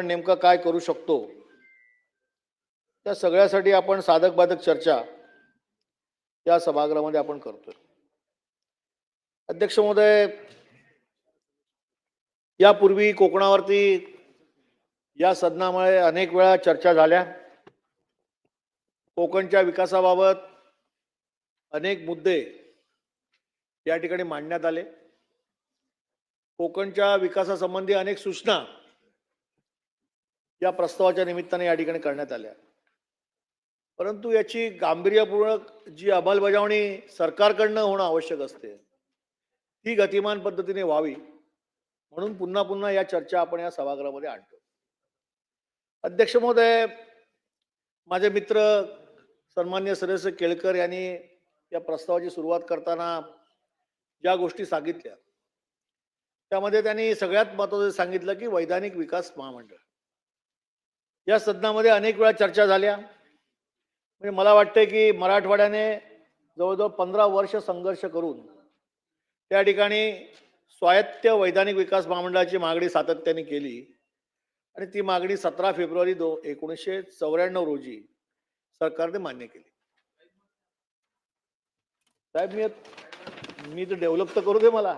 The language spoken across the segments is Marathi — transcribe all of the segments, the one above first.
नेमकं काय करू शकतो त्या सगळ्यासाठी आपण साधक बाधक चर्चा या सभागृहामध्ये आपण करतोय. अध्यक्ष महोदय, यापूर्वी कोकणावरती या सदनामुळे अनेक वेळा चर्चा झाल्या. कोकणच्या विकासाबाबत अनेक मुद्दे या ठिकाणी मांडण्यात आले. कोकणच्या विकासासंबंधी अनेक सूचना या प्रस्तावाच्या निमित्ताने या ठिकाणी करण्यात आल्या. परंतु याची गांभीर्यपूर्वक जी अंमलबजावणी सरकारकडनं होणं आवश्यक असते ती गतिमान पद्धतीने व्हावी म्हणून पुन्हा पुन्हा या चर्चा आपण या सभागृहामध्ये आणतो. अध्यक्ष महोदय, माझे मित्र सन्माननीय सदस्य केळकर यांनी या प्रस्तावाची सुरुवात करताना ज्या गोष्टी सांगितल्या त्यामध्ये त्यांनी सगळ्यात महत्त्वाचं सांगितलं की वैधानिक विकास महामंडळ. या सदनामध्ये अनेक वेळा चर्चा झाल्या. म्हणजे मला वाटते की मराठवाड्याने जवळजवळ 15 वर्ष संघर्ष करून त्या ठिकाणी स्वायत्त वैधानिक विकास महामंडळाची मागणी सातत्याने केली आणि ती मागणी 17 फेब्रुवारी 1994 रोजी सरकारने मान्य केली. साहेब, मी तर डेव्हलप तर करू दे मला.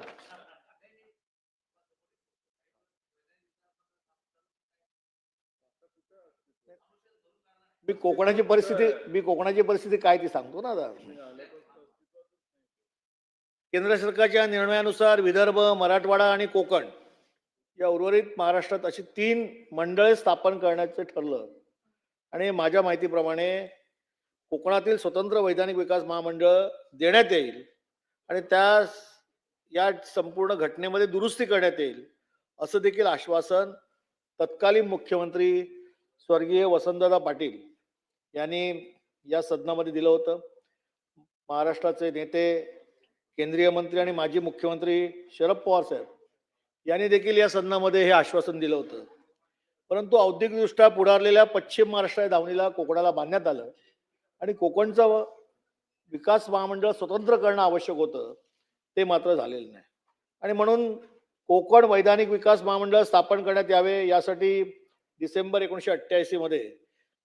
मी कोकणाची परिस्थिती काय ती सांगतो ना. केंद्र सरकारच्या निर्णयानुसार विदर्भ, मराठवाडा आणि कोकण या उर्वरित महाराष्ट्रात अशी 3 मंडळे स्थापन करण्याचे ठरलं आणि माझ्या माहितीप्रमाणे कोकणातील स्वतंत्र वैधानिक विकास महामंडळ देण्यात येईल आणि या संपूर्ण घटनेमध्ये दुरुस्ती करण्यात येईल असं देखील आश्वासन तत्कालीन मुख्यमंत्री स्वर्गीय वसंतदादा पाटील यांनी या सदनामध्ये दिलं होतं. महाराष्ट्राचे नेते, केंद्रीय मंत्री आणि माजी मुख्यमंत्री शरद पवार साहेब यांनी देखील या सदनामध्ये हे आश्वासन दिलं होतं. परंतु औद्योगिकदृष्ट्या पुढारलेल्या पश्चिम महाराष्ट्र दावणीला कोकणाला बांधण्यात आलं आणि कोकणचं विकास महामंडळ स्वतंत्र करणं आवश्यक होतं, ते मात्र झालेलं नाही. आणि म्हणून कोकण वैधानिक विकास महामंडळ स्थापन करण्यात यावे यासाठी डिसेंबर 1988 मध्ये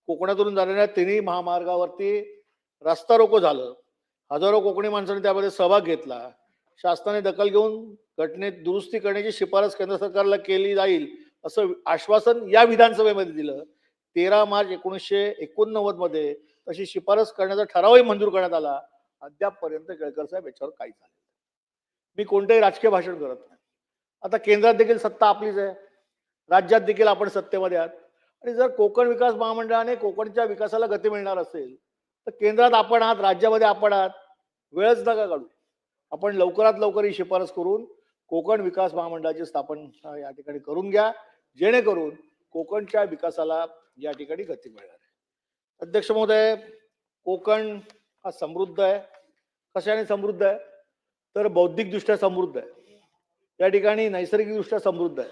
कोकणातून जाणाऱ्या तिन्ही महामार्गावरती रस्ता रोको झालं. हजारो कोकणी माणसांनी त्यामध्ये सहभाग घेतला. शासनाने दखल घेऊन घटनेत दुरुस्ती करण्याची शिफारस केंद्र सरकारला केली जाईल असं आश्वासन या विधानसभेमध्ये दिलं. 13 मार्च 1989 मध्ये तशी शिफारस करण्याचा ठरावही मंजूर करण्यात आला. अद्यापपर्यंत केळकर साहेब याच्यावर काहीच झालं. मी कोणतेही राजकीय भाषण करत नाही. आता केंद्रात देखील सत्ता आपलीच आहे, राज्यात देखील आपण सत्तेमध्ये आहात आणि जर कोकण विकास महामंडळाने कोकणच्या विकासाला गती मिळणार असेल तर केंद्रात आपण आहात, राज्यामध्ये आपण आहात, वेळच नका काढू. आपण लवकरात लवकर ही शिफारस करून कोकण विकास महामंडळाची स्थापना या ठिकाणी करून घ्या, जेणेकरून कोकणच्या विकासाला या ठिकाणी गती मिळणार आहे. अध्यक्ष महोदय, कोकण हा समृद्ध आहे. कशाने समृद्ध आहे तर बौद्धिकदृष्ट्या समृद्ध आहे. या ठिकाणी नैसर्गिकदृष्ट्या समृद्ध आहे.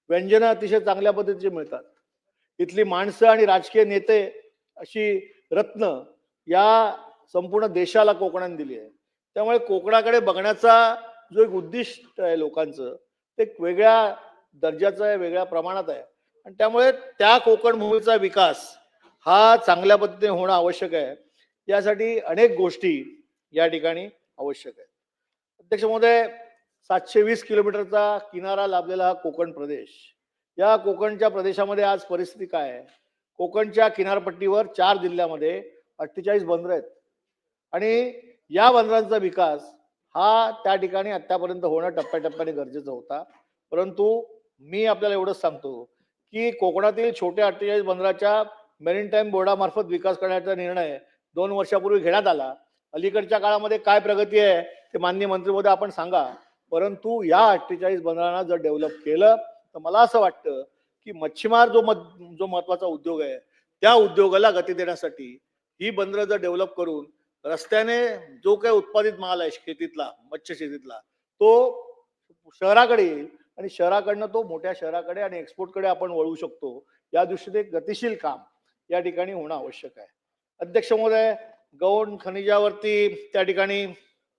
व्यंजनं अतिशय चांगल्या पद्धतीची मिळतात. इथली माणसं आणि राजकीय नेते अशी रत्न या संपूर्ण देशाला कोकणाने दिली आहे. त्यामुळे कोकणाकडे बघण्याचा जो एक उद्दिष्ट आहे लोकांचं, ते वेगळ्या दर्जाचं आहे, वेगळ्या प्रमाणात आहे आणि त्यामुळे त्या कोकण भूमीचा विकास हा चांगल्या पद्धतीने होणं आवश्यक आहे. यासाठी अनेक गोष्टी या ठिकाणी आवश्यक आहे. अध्यक्ष महोदय, 720 किलोमीटरचा किनारा लाभलेला हा कोकण प्रदेश, या कोकणच्या प्रदेशामध्ये आज परिस्थिती काय आहे? कोकणच्या किनारपट्टीवर 4 जिल्ह्यामध्ये 48 बंदरं आहेत आणि या बंदरांचा विकास हा त्या ठिकाणी आतापर्यंत होणं टप्प्याटप्प्याने गरजेचं होता. परंतु मी आपल्याला एवढंच सांगतो की कोकणातील छोट्या 48 बंदराच्या मेरीटाईम बोर्डामार्फत विकास करण्याचा निर्णय 2 वर्षापूर्वी घेण्यात आला. अलीकडच्या काळामध्ये काय प्रगती आहे ते माननीय मंत्री महोदय आपण सांगा. परंतु या 48 बंदरांना जर डेव्हलप केलं तर मला असं वाटतं की मच्छीमार जो महत्वाचा उद्योग आहे त्या उद्योगाला गती देण्यासाठी ही बंदरं जर डेव्हलप करून रस्त्याने जो काही उत्पादित माल आहे शेतीतला, मत्स्य शेतीतला, तो शहराकडे येईल आणि शहराकडनं तो मोठ्या शहराकडे आणि एक्सपोर्टकडे आपण वळू शकतो. या दृष्टीने गतिशील काम या ठिकाणी होणं आवश्यक आहे. अध्यक्ष महोदय, गौण खनिजावरती त्या ठिकाणी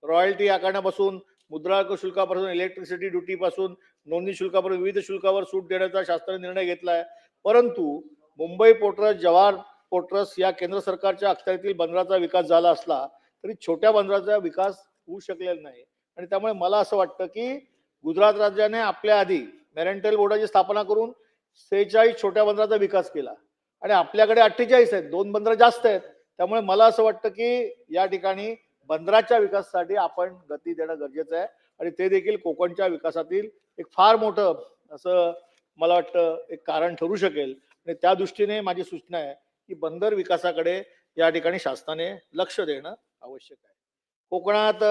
रॉयल्टी आकारण्यापासून, मुद्रांक शुल्कापासून, इलेक्ट्रिसिटी ड्युटी पासून नोंदणी शुल्कावर विविध शुल्कावर सूट देण्याचा शासनाने निर्णय घेतला आहे. परंतु Mumbai port trust, Jawahar port trust या केंद्र सरकारच्या अखत्यारीतील बंदराचा विकास झाला असला तरी छोट्या बंदराचा विकास होऊ शकलेला नाही. आणि त्यामुळे मला असं वाटतं की गुजरात राज्याने आपल्या आधी मेरेंटाईल बोर्डाची स्थापना करून 46 छोट्या बंदराचा विकास केला आणि आपल्याकडे 48 आहेत, 2 बंदरं जास्त आहेत. त्यामुळे मला असं वाटतं की या ठिकाणी बंदराच्या विकासासाठी आपण गती देणं गरजेचं आहे आणि ते देखील कोकणच्या विकासातील एक फार मोठं असं मला वाटतं एक कारण ठरू शकेल. आणि त्या दृष्टीने माझी सूचना आहे की बंदर विकासाकडे या ठिकाणी शासनाने लक्ष देणं आवश्यक आहे. कोकणात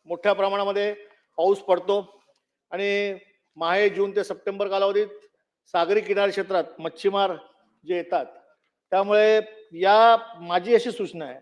मोठ्या प्रमाणामध्ये पाऊस पडतो आणि माहे, जून ते सप्टेंबर कालावधीत सागरी किनारी क्षेत्रात मच्छीमार जे येतात, त्यामुळे या माझी अशी सूचना आहे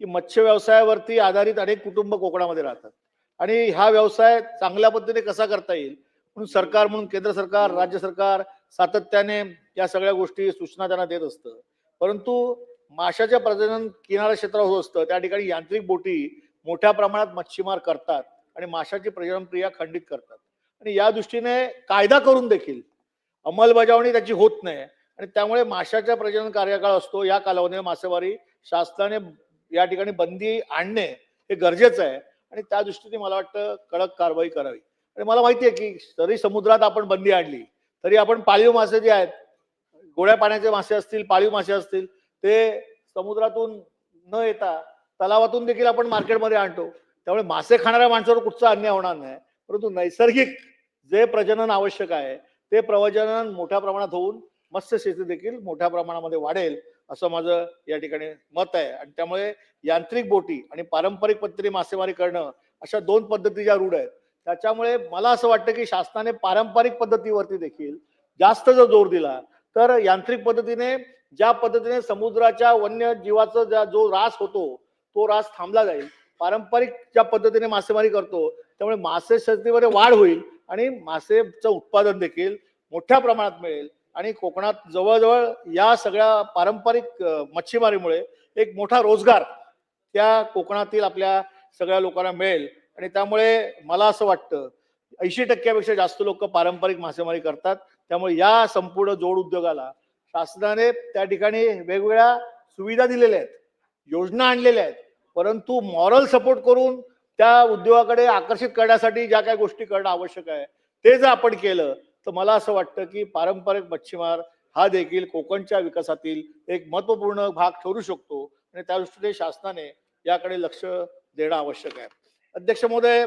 की मत्स्य व्यवसायावरती आधारित अनेक कुटुंब कोकणामध्ये राहतात आणि हा व्यवसाय चांगल्या पद्धतीने कसा करता येईल म्हणून सरकार, म्हणून केंद्र सरकार, राज्य सरकार सातत्याने या सगळ्या गोष्टी सूचना त्यांना देत असतं. परंतु माशाच्या प्रजनन किनारा क्षेत्रावर होत असतं, त्या ठिकाणी यांत्रिक बोटी मोठ्या प्रमाणात मच्छीमार करतात आणि माशाची प्रजनन क्रिया खंडित करतात आणि या दृष्टीने कायदा करून देखील अंमलबजावणी त्याची होत नाही आणि त्यामुळे माशाच्या प्रजनन कार्यकाळ असतो, या कालावधीमध्ये मासेमारी शासनाने या ठिकाणी बंदी आणणे हे गरजेचं आहे आणि त्या दृष्टीने मला वाटतं कडक कारवाई करावी. आणि मला माहिती आहे की जरी समुद्रात आपण बंदी आणली तरी आपण पाळीव मासे जे आहेत, गोड्या पाण्याचे मासे असतील, पाळीव मासे असतील, ते समुद्रातून न येता तलावातून देखील आपण मार्केटमध्ये आणतो. त्यामुळे मासे खाणाऱ्या माणसावर कुठचा अन्याय होणार नाही, परंतु नैसर्गिक जे प्रजनन आवश्यक आहे ते प्रजनन मोठ्या प्रमाणात होऊन मत्स्यशेती देखील मोठ्या प्रमाणामध्ये वाढेल असं माझं या ठिकाणी मत आहे. आणि त्यामुळे यांत्रिक बोटी आणि पारंपरिक पद्धतीने मासेमारी करणं अशा 2 पद्धती ज्या रूढ आहेत, त्याच्यामुळे मला असं वाटतं की शासनाने पारंपरिक पद्धतीवरती देखील जास्त जर जोर दिला तर यांत्रिक पद्धतीने ज्या पद्धतीने समुद्राच्या वन्य जीवाचा जो ऱ्हास होतो तो ऱ्हास थांबला जाईल. पारंपरिक ज्या पद्धतीने मासेमारी करतो त्यामुळे मासे शेतीमध्ये वाढ होईल आणि मासेचं उत्पादन देखील मोठ्या प्रमाणात मिळेल आणि कोकणात जवळजवळ या सगळ्या पारंपरिक मच्छीमारीमुळे एक मोठा रोजगार त्या कोकणातील आपल्या सगळ्या लोकांना मिळेल. आणि त्यामुळे मला असं वाटतं 80% जास्त लोक पारंपरिक मासेमारी करतात. त्यामुळे या संपूर्ण जोड उद्योगाला शासनाने त्या ठिकाणी वेगवेगळ्या सुविधा दिलेल्या आहेत, योजना आणलेल्या आहेत, परंतु मॉरल सपोर्ट करून त्या उद्योगाकडे आकर्षित करण्यासाठी ज्या काही गोष्टी करणं आवश्यक आहे ते जर आपण केलं तर मला असं वाटतं की पारंपरिक मच्छीमार हा देखील कोकणच्या विकासातील एक महत्वपूर्ण भाग ठरू शकतो आणि त्या दृष्टीने शासनाने याकडे लक्ष देणं आवश्यक आहे. अध्यक्ष महोदय,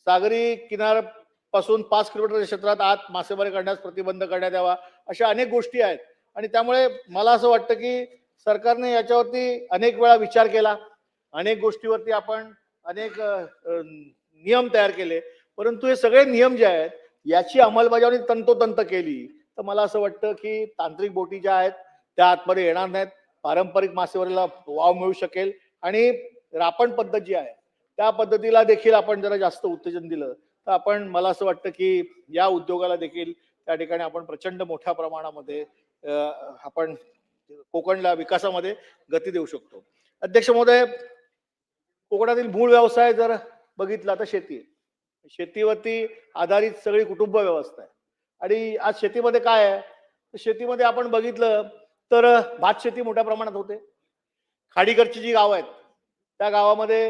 सागरी किनाऱ्यापासून 5 किलोमीटर क्षेत्रात आत मासेमारी करण्यास प्रतिबंध करण्यात यावा अशा अनेक गोष्टी आहेत आणि त्यामुळे मला असं वाटतं की सरकारने याच्यावरती अनेक वेळा विचार केला, अनेक गोष्टीवरती आपण अनेक नियम तयार केले, परंतु हे सगळे नियम जे आहेत याची अंमलबजावणी तंतोतंत केली तर मला असं वाटतं की तांत्रिक बोटी ज्या आहेत त्या आतमध्ये येणार नाहीत, पारंपरिक मासेमारीला वाव मिळू शकेल आणि रापण पद्धत जी आहे त्या पद्धतीला देखील आपण जरा जास्त उत्तेजन दिलं तर आपण, मला असं वाटतं की या उद्योगाला देखील त्या ठिकाणी आपण प्रचंड मोठ्या प्रमाणामध्ये आपण कोकणला विकासामध्ये गती देऊ शकतो. अध्यक्ष महोदय, कोकणातील मूळ व्यवसाय जर बघितला तर शेती आहे. शेतीवरती आधारित सगळी कुटुंब व्यवस्था आहे आणि आज शेतीमध्ये काय आहे, शेतीमध्ये आपण बघितलं तर भात शेती मोठ्या प्रमाणात होते. खाडीकडची जी गावं आहेत त्या गावामध्ये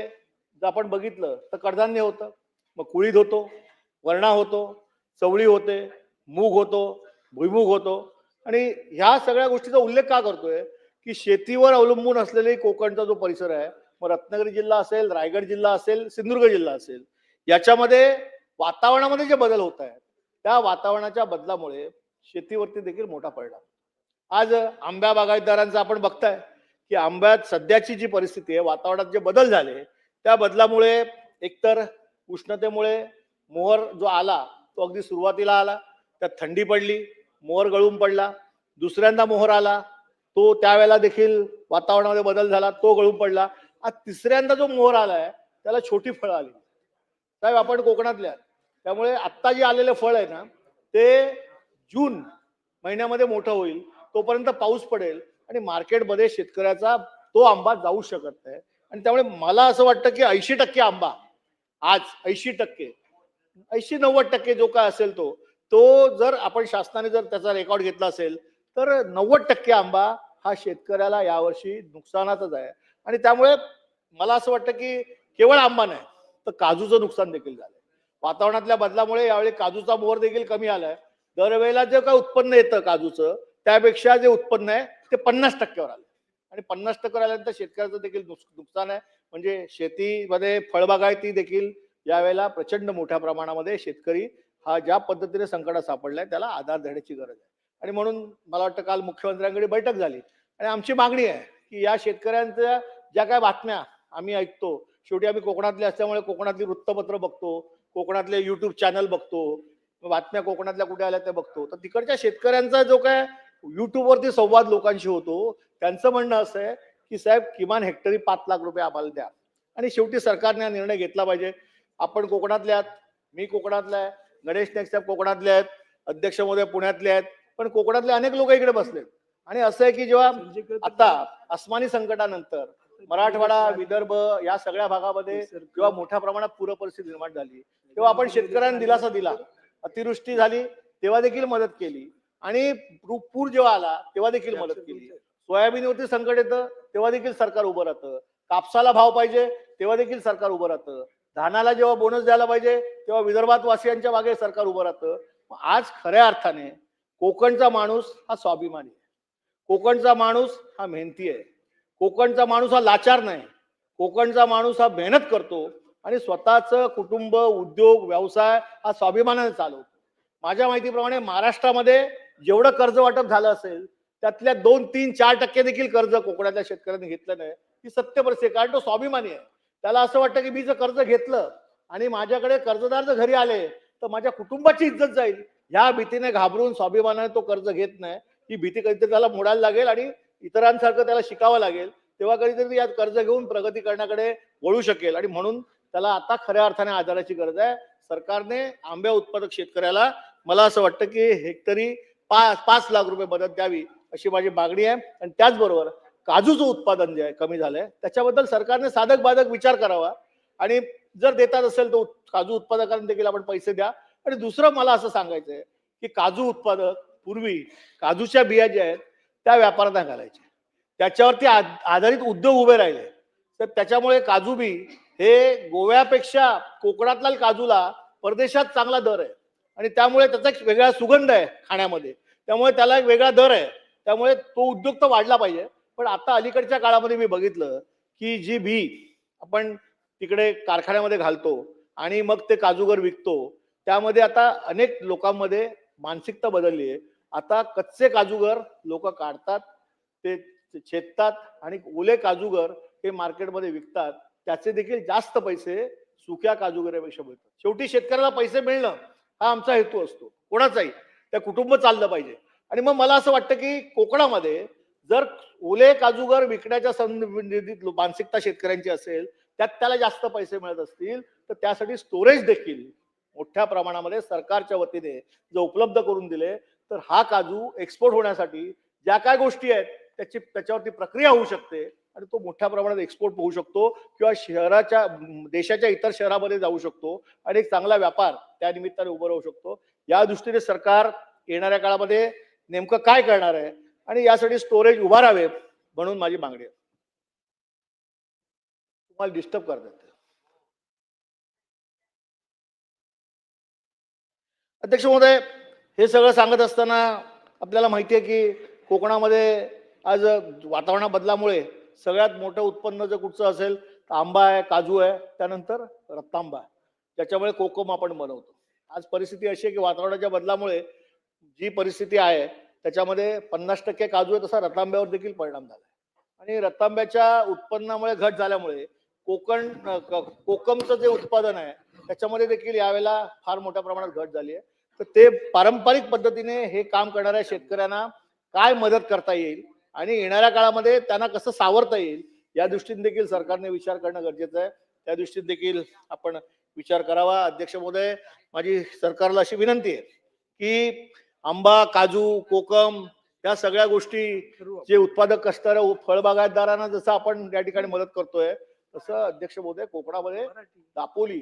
जर आपण बघितलं तर कडधान्य होतं, मग कुळीद होतो, वरणा होतो, चवळी होते, मूग होतो, भुईमूग होतो. आणि ह्या सगळ्या गोष्टीचा उल्लेख का करतोय की शेतीवर अवलंबून असलेले कोकणचा जो परिसर आहे, मग रत्नागिरी जिल्हा असेल, रायगड जिल्हा असेल, सिंधुदुर्ग जिल्हा असेल, याच्यामध्ये वातावरणामध्ये जे बदल होत आहेत त्या वातावरणाच्या बदलामुळे शेतीवरती देखील मोठा परिणाम. आज आंब्या बागायतदारांचा आपण बघताय की आंब्यात सध्याची जी परिस्थिती आहे, वातावरणात जे बदल झाले त्या बदलामुळे एकतर उष्णतेमुळे मोहर जो आला तो अगदी सुरुवातीला आला, त्यात थंडी पडली, मोहर गळून पडला. दुसऱ्यांदा मोहर आला, तो त्यावेळेला देखील वातावरणामध्ये बदल झाला, तो गळून पडला. आज तिसऱ्यांदा जो मोहर आलाय त्याला छोटी फळं आली. साहेब आपण कोकणातल्या, त्यामुळे आत्ता जे आलेलं फळ आहे ना ते जून महिन्यामध्ये मोठं होईल, तोपर्यंत पाऊस पडेल आणि मार्केटमध्ये शेतकऱ्याचा तो आंबा जाऊ शकत नाही. आणि त्यामुळे मला असं वाटतं की 80% आंबा आज 80%, 80-90% जो काय असेल तो तो जर आपण शासनाने जर त्याचा रेकॉर्ड घेतला असेल तर 90% आंबा हा शेतकऱ्याला यावर्षी नुकसानातच आहे. आणि त्यामुळे मला असं वाटतं की केवळ आंबा नाही तर काजूचं नुकसान देखील झालंय. वातावरणातल्या बदलामुळे यावेळी काजूचा मोहर देखील कमी आलाय. दरवेळेला जे काही उत्पन्न येतं काजूचं त्यापेक्षा जे उत्पन्न आहे ते 50%वर आलं. आणि 50% आल्यानंतर शेतकऱ्याचं देखील नुकसान आहे. म्हणजे शेतीमध्ये फळबागायती देखील यावेळेला प्रचंड मोठ्या प्रमाणामध्ये शेतकरी हा ज्या पद्धतीने संकटात सापडलाय त्याला आधार देण्याची गरज आहे. आणि म्हणून मला वाटतं काल मुख्यमंत्र्यांकडे बैठक झाली आणि आमची मागणी आहे की या शेतकऱ्यांच्या ज्या काय बातम्या आम्ही ऐकतो, शेवटी आम्ही कोकणातले असल्यामुळे कोकणातली वृत्तपत्र बघतो, कोकणातले युट्यूब चॅनल बघतो, बातम्या कोकणातल्या कुठे आल्या ते बघतो, तर तिकडच्या शेतकऱ्यांचा जो काय युट्यूबवरती संवाद लोकांशी होतो त्यांचं म्हणणं असं आहे की साहेब किमान हेक्टरी 5 लाख रुपये आम्हाला द्या. आणि शेवटी सरकारने हा निर्णय घेतला पाहिजे. आपण कोकणातले आहात, मी कोकणातला आहे, गणेश नाईक साहेब कोकणातले आहेत, अध्यक्ष महोदय पुण्यातले आहेत, पण कोकणातले अनेक लोक इकडे बसलेत. आणि असं आहे की जेव्हा आता अस्मानी संकटानंतर मराठवाडा विदर्भ या सगळ्या भागामध्ये जेव्हा मोठ्या प्रमाणात पूर परिस्थिती निर्माण झाली तेव्हा आपण शेतकऱ्यांना दिलासा दिला. अतिवृष्टी झाली तेव्हा देखील मदत केली आणि पूर जेव्हा आला तेव्हा देखील मदत केली. सोयाबीनवरती संकट येतं तेव्हा देखील सरकार उभं राहतं. कापसाला भाव पाहिजे तेव्हा देखील सरकार उभं राहतं. धानाला जेव्हा बोनस द्यायला पाहिजे तेव्हा विदर्भात वासियांच्या मागे सरकार उभं राहतं. आज खऱ्या अर्थाने कोकणचा माणूस हा स्वाभिमानी आहे. कोकणचा माणूस हा मेहनती आहे. कोकणचा माणूस हा लाचार नाही. कोकणचा माणूस हा मेहनत करतो आणि स्वतःचं कुटुंब, उद्योग, व्यवसाय हा स्वाभिमानाने चालवतो. माझ्या माहितीप्रमाणे महाराष्ट्रामध्ये जेवढं कर्ज वाटप झालं असेल त्यातल्या 2, 3, 4% देखील कर्ज कोकणातल्या शेतकऱ्यांनी घेतलं नाही. ही सत्य परिस्थिती, कारण तो स्वाभिमानी आहे. त्याला असं वाटतं की मी जर कर्ज घेतलं आणि माझ्याकडे कर्जदार जर घरी आले तर माझ्या कुटुंबाची इज्जत जाईल, ह्या भीतीने घाबरून स्वाभिमानाने तो कर्ज घेत नाही. ही भीती कधीतरी त्याला मोडायला लागेल आणि इतरांसारखं त्याला शिकावं लागेल. तेव्हा कधीतरी यात कर्ज घेऊन प्रगती करण्याकडे वळू शकेल. आणि म्हणून त्याला आता खऱ्या अर्थाने आधाराची गरज आहे. सरकारने आंबे उत्पादक शेतकऱ्याला मला असं वाटतं की हेक्टरी 5 लाख रुपये मदत द्यावी अशी माझी मागणी आहे. आणि त्याचबरोबर काजूचं उत्पादन जे आहे कमी झालंय त्याच्याबद्दल सरकारने साधक बाधक विचार करावा आणि जर देतात असेल तर काजू उत्पादकांना देखील आपण पैसे द्या. आणि दुसरं मला असं सांगायचं आहे की काजू उत्पादक पूर्वी काजूच्या बिया ज्या आहेत त्या व्यापाऱ्यांना घालायच्या, त्याच्यावरती आधारित उद्योग उभे राहिले. तर त्याच्यामुळे काजू बी हे गोव्यापेक्षा कोकणातल्या काजूला परदेशात चांगला दर आहे आणि त्यामुळे त्याचा एक वेगळा सुगंध आहे खाण्यामध्ये, त्यामुळे त्याला एक वेगळा दर आहे. त्यामुळे तो उद्योग तर वाढला पाहिजे. पण आता अलीकडच्या काळामध्ये मी बघितलं की जी बी आपण तिकडे कारखान्यामध्ये घालतो आणि मग ते काजूगर विकतो, त्यामध्ये आता अनेक लोकांमध्ये मानसिकता बदलली आहे. आता कच्चे काजूगर लोक काढतात, ते छेदतात आणि ओले काजूगर हे मार्केटमध्ये विकतात. त्याचे देखील जास्त पैसे सुक्या काजूगरापेक्षा मिळतात. शेवटी शेतकऱ्याला पैसे मिळणं हा आमचा हेतू असतो, कोणाचाही. त्या कुटुंब चाललं पाहिजे. आणि मग मला असं वाटतं की कोकणामध्ये जर ओले काजूगर विकण्याच्या संबंधित मानसिकता शेतकऱ्यांची असेल, त्यात त्याला जास्त पैसे मिळत असतील तर त्यासाठी स्टोरेज देखील मोठ्या प्रमाणामध्ये सरकारच्या वतीने जर उपलब्ध करून दिले तर हा काजू एक्सपोर्ट होण्यासाठी ज्या काय गोष्टी आहेत त्याच्यावरती प्रक्रिया होऊ शकते आणि तो मोठ्या प्रमाणात एक्सपोर्ट होऊ शकतो किंवा शहराच्या देशाच्या इतर शहरामध्ये जाऊ शकतो आणि एक चांगला व्यापार त्या निमित्ताने उभं राहू शकतो. या दृष्टीने सरकार येणाऱ्या काळामध्ये नेमकं काय करणार आहे आणि यासाठी स्टोरेज उभारावे म्हणून माझी मागणी आहे. तुम्हाला डिस्टर्ब करतात अध्यक्ष महोदय. हे सगळं सांगत असताना आपल्याला माहिती आहे की कोकणामध्ये आज वातावरण बदलामुळे सगळ्यात मोठं उत्पन्न जर कुठचं असेल तर आंबा आहे, काजू आहे, त्यानंतर रत्तांबा आहे, ज्याच्यामुळे कोकम आपण बनवतो. आज परिस्थिती अशी आहे की वातावरणाच्या बदलामुळे जी परिस्थिती आहे त्याच्यामध्ये 50% काजू आहे, तसा रतांब्यावर देखील परिणाम झाला. आणि रतांब्याच्या उत्पन्नामुळे घट झाल्यामुळे कोकमचं जे उत्पादन आहे त्याच्यामध्ये देखील यावेळेला फार मोठ्या प्रमाणात घट झाली आहे. तर ते पारंपरिक पद्धतीने हे काम करणाऱ्या शेतकऱ्यांना काय मदत करता येईल आणि येणाऱ्या काळामध्ये त्यांना कसं सावरता येईल या दृष्टीने देखील सरकारने विचार करणं गरजेचं आहे. त्या दृष्टीने देखील आपण विचार करावा. अध्यक्ष महोदय, माझी सरकारला अशी विनंती आहे की आंबा, काजू, कोकम या सगळ्या गोष्टी जे उत्पादक असणाऱ्या फळबागायतदारांना जसं आपण या ठिकाणी मदत करतोय तसं अध्यक्ष महोदय कोकणामध्ये दापोली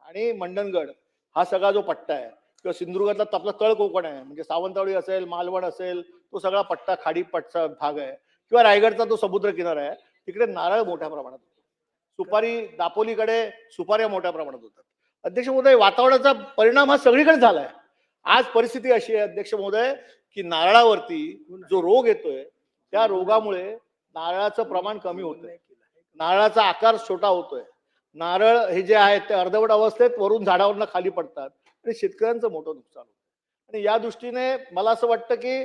आणि मंडणगड हा सगळा जो पट्टा आहे किंवा सिंधुदुर्गातला आपला तळ कोकण आहे, म्हणजे सावंतवाडी असेल, मालवण असेल, तो सगळा पट्टा खाडी पट्टा भाग आहे, किंवा रायगडचा तो समुद्र किनारा आहे, तिकडे नारळ मोठ्या प्रमाणात होतो. सुपारी दापोलीकडे सुपाऱ्या मोठ्या प्रमाणात होतात. अध्यक्ष महोदय, वातावरणाचा परिणाम हा सगळीकडे झालाय. आज परिस्थिती अशी आहे अध्यक्ष महोदय, की नारळावरती जो रोग येतोय त्या रोगामुळे नारळाचं प्रमाण कमी होतंय, नारळाचा आकार छोटा होतोय, नारळ हे जे आहेत ते अर्धवट अवस्थेत वरून झाडावरनं खाली पडतात आणि शेतकऱ्यांचं मोठं नुकसान होतं. आणि या दृष्टीने मला असं वाटतं की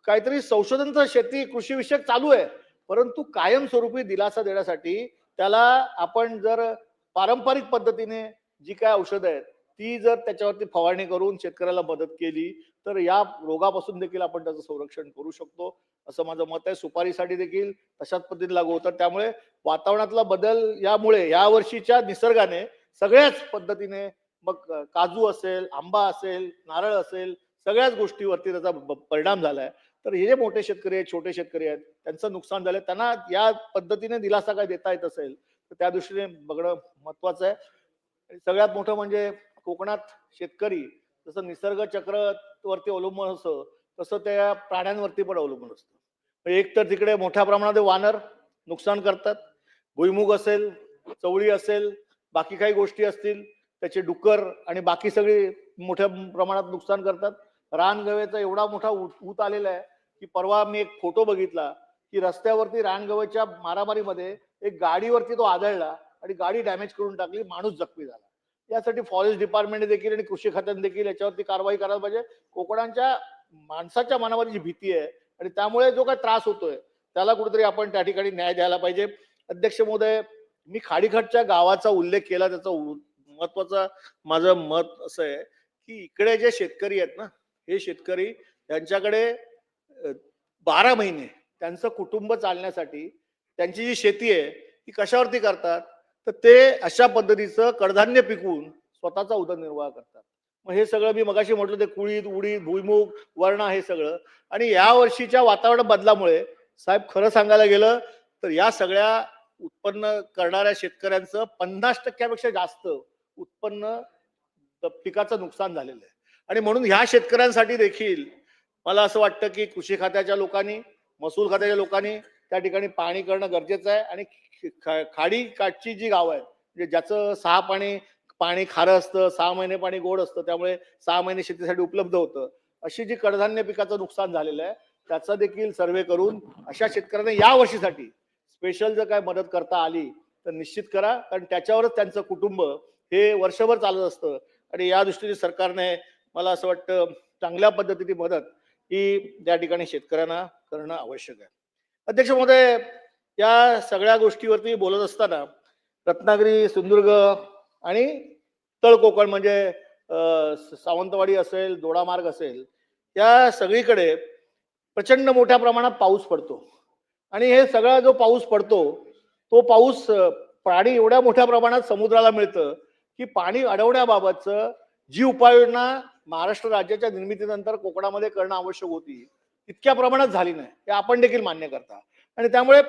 काहीतरी संशोधनचं शेती कृषी विषयक चालू आहे, परंतु कायमस्वरूपी दिलासा देण्यासाठी त्याला आपण जर पारंपरिक पद्धतीने जी काय औषधं आहेत ती जर त्याच्यावरती फवारणी करून शेतकऱ्याला मदत केली तर या रोगापासून देखील आपण त्याचं संरक्षण करू शकतो, असं माझं मत आहे. सुपारीसाठी देखील तशाच पद्धतीने लागू होतं. त्यामुळे वातावरणातला बदल यामुळे या वर्षीच्या निसर्गाने सगळ्याच पद्धतीने, मग काजू असेल, आंबा असेल, नारळ असेल, सगळ्याच गोष्टीवरती त्याचा परिणाम झालाय. तर हे जे मोठे शेतकरी आहेत, छोटे शेतकरी आहेत, त्यांचं नुकसान झालंय, त्यांना या पद्धतीने दिलासा काय देता येत असेल तर त्या दृष्टीने बघणं महत्वाचं आहे. आणि सगळ्यात मोठं म्हणजे कोकणात शेतकरी जसं निसर्ग चक्रवरती अवलंबून असतं तसं त्या प्राण्यांवरती पण अवलंबून असतं. एक तर तिकडे मोठ्या प्रमाणात वानर नुकसान करतात, भुईमुग असेल, चवळी असेल, बाकी काही गोष्टी असतील, त्याचे डुक्कर आणि बाकी सगळी मोठ्या प्रमाणात नुकसान करतात. रानगव्याचा एवढा मोठा ऊत आलेला आहे की परवा मी एक फोटो बघितला की रस्त्यावरती रानगव्याच्या मारामारीमध्ये एक गाडीवरती तो आदळला आणि गाडी डॅमेज करून टाकली, माणूस जखमी झाला. यासाठी फॉरेस्ट डिपार्टमेंट देखील आणि कृषी खात्याने देखील याच्यावरती कारवाई करायला पाहिजे. कोकणांच्या माणसाच्या मनामध्ये जी भीती आहे आणि त्यामुळे जो काय त्रास होतोय त्याला कुठेतरी आपण त्या ठिकाणी न्याय द्यायला पाहिजे. अध्यक्ष महोदय, मी खाडीखटच्या गावाचा उल्लेख केला, त्याचा महत्वाचा माझं मत असं आहे की इकडे जे शेतकरी आहेत ना, हे शेतकरी त्यांच्याकडे 12 महिने त्यांचं कुटुंब चालण्यासाठी त्यांची जी शेती आहे ती कशावरती करतात तर ते अशा पद्धतीचं कडधान्य पिकवून स्वतःचा उदरनिर्वाह करतात. मग हे सगळं मी मगाशी म्हटलं ते कुळीद, उडीद, भुईमुग, वरणा हे सगळं. आणि या वर्षीच्या वातावरण बदलामुळे साहेब खरं सांगायला गेलं तर या सगळ्या उत्पन्न करणाऱ्या शेतकऱ्यांचं 50% जास्त उत्पन्न पिकाचं नुकसान झालेलं आहे. आणि म्हणून ह्या शेतकऱ्यांसाठी देखील मला असं वाटतं की कृषी खात्याच्या लोकांनी, महसूल खात्याच्या लोकांनी त्या ठिकाणी पाहणी करणं गरजेचं आहे. आणि खाडी काठची जी गावं आहेत म्हणजे ज्याचं 6 पाणी खारं असतं, 6 महिने पाणी गोड असतं, त्यामुळे 6 महिने शेतीसाठी उपलब्ध होतं, अशी जी कडधान्य पिकाचं नुकसान झालेलं आहे त्याचा देखील सर्वे करून अशा शेतकऱ्यांना या वर्षीसाठी स्पेशल जर काय मदत करता आली तर निश्चित करा, कारण त्याच्यावरच त्यांचं कुटुंब हे वर्षभर चालत असतं. आणि या दृष्टीने सरकारने मला असं वाटतं चांगल्या पद्धतीने मदत ही त्या ठिकाणी शेतकऱ्यांना करणं आवश्यक आहे. अध्यक्ष महोदय, या सगळ्या गोष्टीवरती बोलत असताना रत्नागिरी, सिंधुदुर्ग आणि तळ कोकण म्हणजे सावंतवाडी असेल, दोडामार्ग असेल, या सगळीकडे प्रचंड मोठ्या प्रमाणात पाऊस पडतो. आणि हे सगळा जो पाऊस पडतो तो पाऊस पाणी एवढ्या मोठ्या प्रमाणात समुद्राला मिळतं की पाणी अडवण्याबाबतचं जी उपाययोजना महाराष्ट्र राज्याच्या निर्मितीनंतर कोकणामध्ये करणं आवश्यक होती इतक्या प्रमाणात झाली नाही, हे आपण देखील मान्य करता. आणि त्यामुळे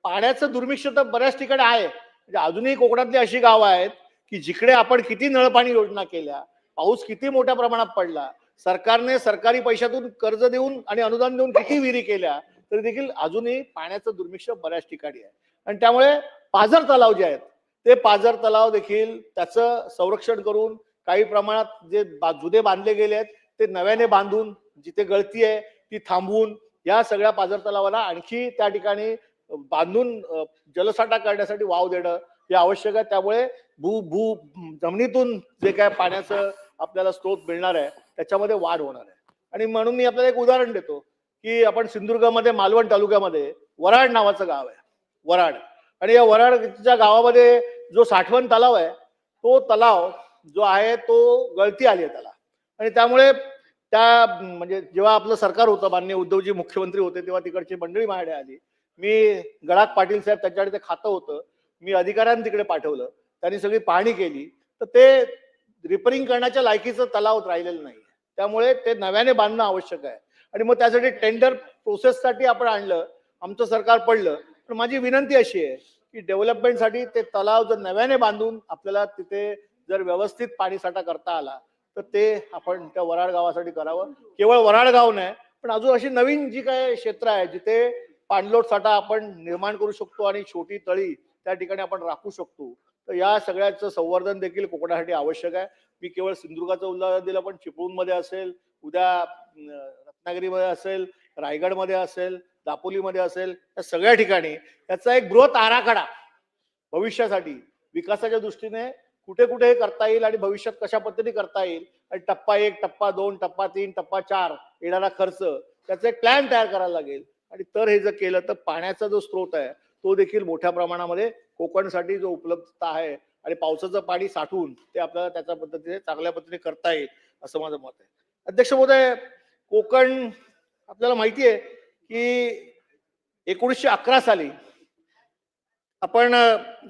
पाण्याचं दुर्भिक्ष तर बऱ्याच ठिकाणी आहे. म्हणजे अजूनही कोकणातली अशी गावं आहेत की जिकडे आपण किती नळपाणी योजना केल्या, पाऊस किती मोठ्या प्रमाणात पडला, सरकारने सरकारी पैशातून कर्ज देऊन आणि अनुदान देऊन किती विहिरी केल्या, तरी देखील अजूनही पाण्याचं दुर्भिक्ष बऱ्याच ठिकाणी आहे. आणि त्यामुळे पाझर तलाव जे आहेत ते पाझर तलाव देखील त्याचं संरक्षण करून काही प्रमाणात जे जुने बांधले गेले आहेत ते नव्याने बांधून, जिथे गळती आहे ती थांबवून या सगळ्या पाझर तलावाला आणखी त्या ठिकाणी बांधून जलसाठा करण्यासाठी वाव देणं हे आवश्यक आहे. त्यामुळे जमिनीतून जे काय पाण्याचं आपल्याला स्रोत मिळणार आहे त्याच्यामध्ये वाढ होणार आहे. आणि म्हणून मी आपल्याला एक उदाहरण देतो की आपण सिंधुदुर्गामध्ये मालवण तालुक्यामध्ये वराड नावाचं गाव आहे, वराड. आणि या वराडच्या गावामध्ये जो साठवण तलाव आहे तो तलाव जो आहे तो गळती आली आहे त्याला. आणि त्यामुळे त्या म्हणजे जेव्हा आपलं सरकार होतं, माननीय उद्धवजी मुख्यमंत्री होते, तेव्हा तिकडची मंडळी माझ्याकडे आली. मी गडाख पाटील साहेब त्यांच्याकडे ते खातं होतं, मी अधिकाऱ्यांना तिकडे पाठवलं, त्यांनी सगळी पाहणी केली तर ते रिपेरिंग करण्याच्या लायकीचं तलाव राहिलेलं नाही. त्यामुळे ते नव्याने बांधणं आवश्यक आहे. आणि मग त्यासाठी टेंडर प्रोसेससाठी आपण आणलं, आमचं सरकार पडलं. पण माझी विनंती अशी आहे की डेव्हलपमेंटसाठी ते तलाव जर नव्याने बांधून आपल्याला तिथे जर व्यवस्थित पाणीसाठा करता आला तर ते आपण त्या वराड गावासाठी करावं. केवळ वराड गाव नाही, पण अजून अशी नवीन जी काही क्षेत्र आहे जिथे पाणलोट साठा आपण निर्माण करू शकतो आणि छोटी तळी त्या ठिकाणी आपण राखू शकतो. तर या सगळ्याचं संवर्धन देखील कोकणासाठी आवश्यक आहे. मी केवळ सिंधुदुर्गाचं उदाहरण दिलं, पण चिपळूणमध्ये असेल, उद्या रत्नागिरीमध्ये असेल, रायगडमध्ये असेल, दापोलीमध्ये असेल, या सगळ्या ठिकाणी त्याचा एक बृहत आराखडा भविष्यासाठी विकासाच्या दृष्टीने कुठे कुठे हे करता येईल आणि भविष्यात कशा पद्धतीने करता येईल आणि टप्पा 1, टप्पा 2, टप्पा 3, टप्पा 4 येणारा खर्च त्याचा एक प्लॅन तयार करायला लागेल. आणि तर हे जर केलं तर पाण्याचा जो स्रोत आहे तो देखील मोठ्या प्रमाणामध्ये कोकणसाठी जो उपलब्धता आहे आणि पावसाचं पाणी साठवून ते आपल्याला त्याच्या पद्धतीने चांगल्या पद्धतीने करता येईल असं माझं मत आहे. अध्यक्ष महोदय, कोकण आपल्याला माहिती आहे की 1911 साली आपण